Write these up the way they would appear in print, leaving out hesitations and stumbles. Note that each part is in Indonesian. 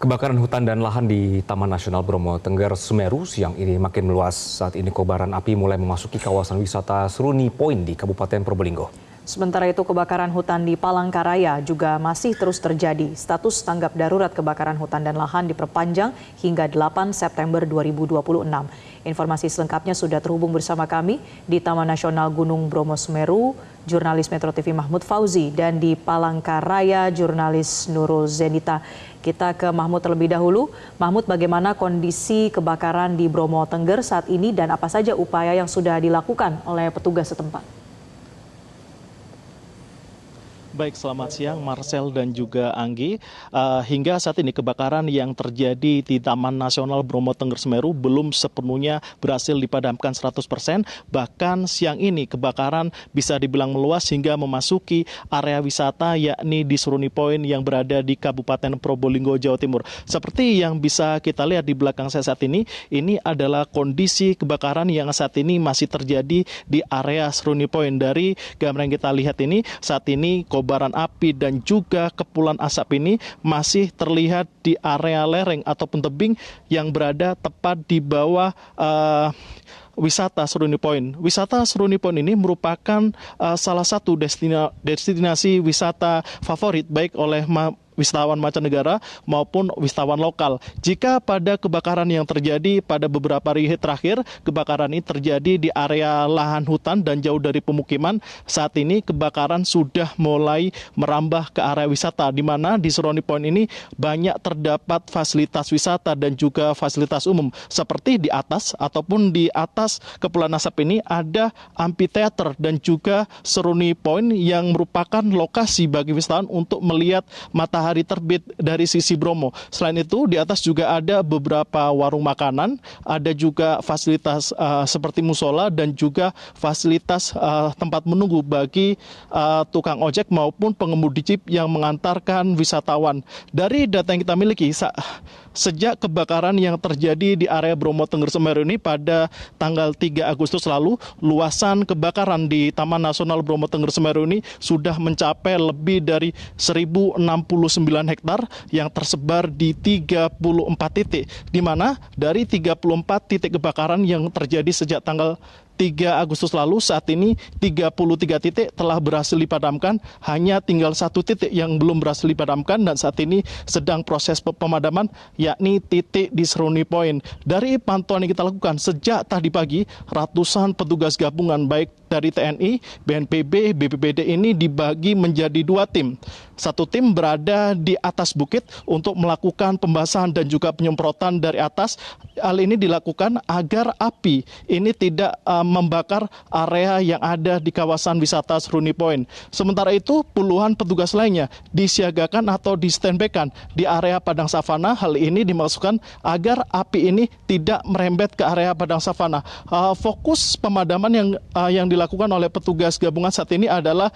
Kebakaran hutan dan lahan di Taman Nasional Bromo Tengger Semeru siang ini makin meluas. Saat ini kobaran api mulai memasuki kawasan wisata Seruni Point di Kabupaten Probolinggo. Sementara itu kebakaran hutan di Palangkaraya juga masih terus terjadi. Status tanggap darurat kebakaran hutan dan lahan diperpanjang hingga 8 September 2026. Informasi selengkapnya sudah terhubung bersama kami di Taman Nasional Gunung Bromo Semeru, jurnalis Metro TV Mahmud Fauzi, dan di Palangkaraya, jurnalis Nurul Zenita. Kita ke Mahmud terlebih dahulu. Mahmud, bagaimana kondisi kebakaran di Bromo Tengger saat ini dan apa saja upaya yang sudah dilakukan oleh petugas setempat? Baik, selamat siang Marcel dan juga Anggi. Hingga saat ini kebakaran yang terjadi di Taman Nasional Bromo Tengger Semeru belum sepenuhnya berhasil dipadamkan 100%. Bahkan siang ini kebakaran bisa dibilang meluas hingga memasuki area wisata yakni di Seruni Point yang berada di Kabupaten Probolinggo, Jawa Timur. Seperti yang bisa kita lihat di belakang saya saat ini adalah kondisi kebakaran yang saat ini masih terjadi di area Seruni Point. Dari gambar yang kita lihat ini, saat ini kobaran api dan juga kepulan asap ini masih terlihat di area lereng ataupun tebing yang berada tepat di bawah wisata Seruni Point. Wisata Seruni Point ini merupakan salah satu destinasi wisata favorit baik oleh wisatawan mancanegara maupun wisatawan lokal. Jika pada kebakaran yang terjadi pada beberapa hari terakhir, kebakaran ini terjadi di area lahan hutan dan jauh dari pemukiman. Saat ini kebakaran sudah mulai merambah ke area wisata, di mana di Seruni Point ini banyak terdapat fasilitas wisata dan juga fasilitas umum. Seperti di atas ataupun di atas kepulan asap ini ada amphitheater dan juga Seruni Point yang merupakan lokasi bagi wisatawan untuk melihat matahari terbit dari sisi Bromo. Selain itu, di atas juga ada beberapa warung makanan, ada juga fasilitas seperti musola dan juga fasilitas tempat menunggu bagi tukang ojek maupun pengemudi jeep yang mengantarkan wisatawan. Dari data yang kita miliki, sejak kebakaran yang terjadi di area Bromo Tengger Semeru ini pada tanggal 3 Agustus lalu, luasan kebakaran di Taman Nasional Bromo Tengger Semeru ini sudah mencapai lebih dari 1069 hektar yang tersebar di 34 titik, di mana dari 34 titik kebakaran yang terjadi sejak tanggal 3 Agustus lalu, saat ini 33 titik telah berhasil dipadamkan, hanya tinggal 1 titik yang belum berhasil dipadamkan dan saat ini sedang proses pemadaman yakni titik di Seruni Point. Dari pantauan yang kita lakukan sejak tadi pagi, ratusan petugas gabungan baik dari TNI, BNPB, BPBD ini dibagi menjadi 2 tim. Satu tim berada di atas bukit untuk melakukan pembasahan dan juga penyemprotan dari atas. Hal ini dilakukan agar api ini tidak membakar area yang ada di kawasan wisata Seruni Point. Sementara itu, puluhan petugas lainnya disiagakan atau di-standby-kan di area padang savana. Hal ini dimaksudkan agar api ini tidak merembet ke area padang savana. Fokus pemadaman yang dilakukan oleh petugas gabungan saat ini adalah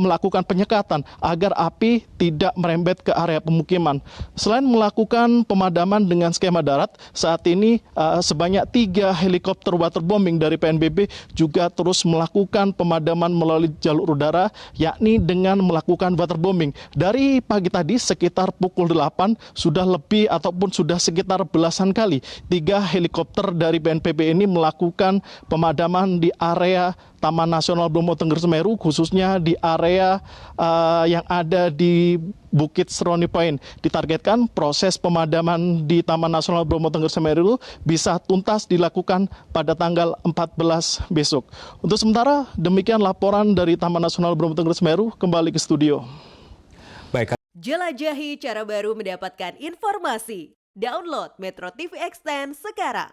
melakukan penyekatan agar api tidak merembet ke area pemukiman. Selain melakukan pemadaman dengan skema darat, saat ini sebanyak 3 helikopter waterbombing dari PNBB juga terus melakukan pemadaman melalui jalur udara, yakni dengan melakukan waterbombing. Dari pagi tadi sekitar pukul 8 sudah lebih ataupun sudah sekitar belasan kali 3 helikopter dari BNPB ini melakukan pemadaman di area Taman Nasional Bromo Tengger Semeru, khususnya di area yang ada di Bukit Seruni Point. Ditargetkan proses pemadaman di Taman Nasional Bromo Tengger Semeru bisa tuntas dilakukan pada tanggal 14 besok. Untuk sementara, demikian laporan dari Taman Nasional Bromo Tengger Semeru. Kembali ke studio. Baik. Jelajahi cara baru mendapatkan informasi. Download Metro TV Extend sekarang.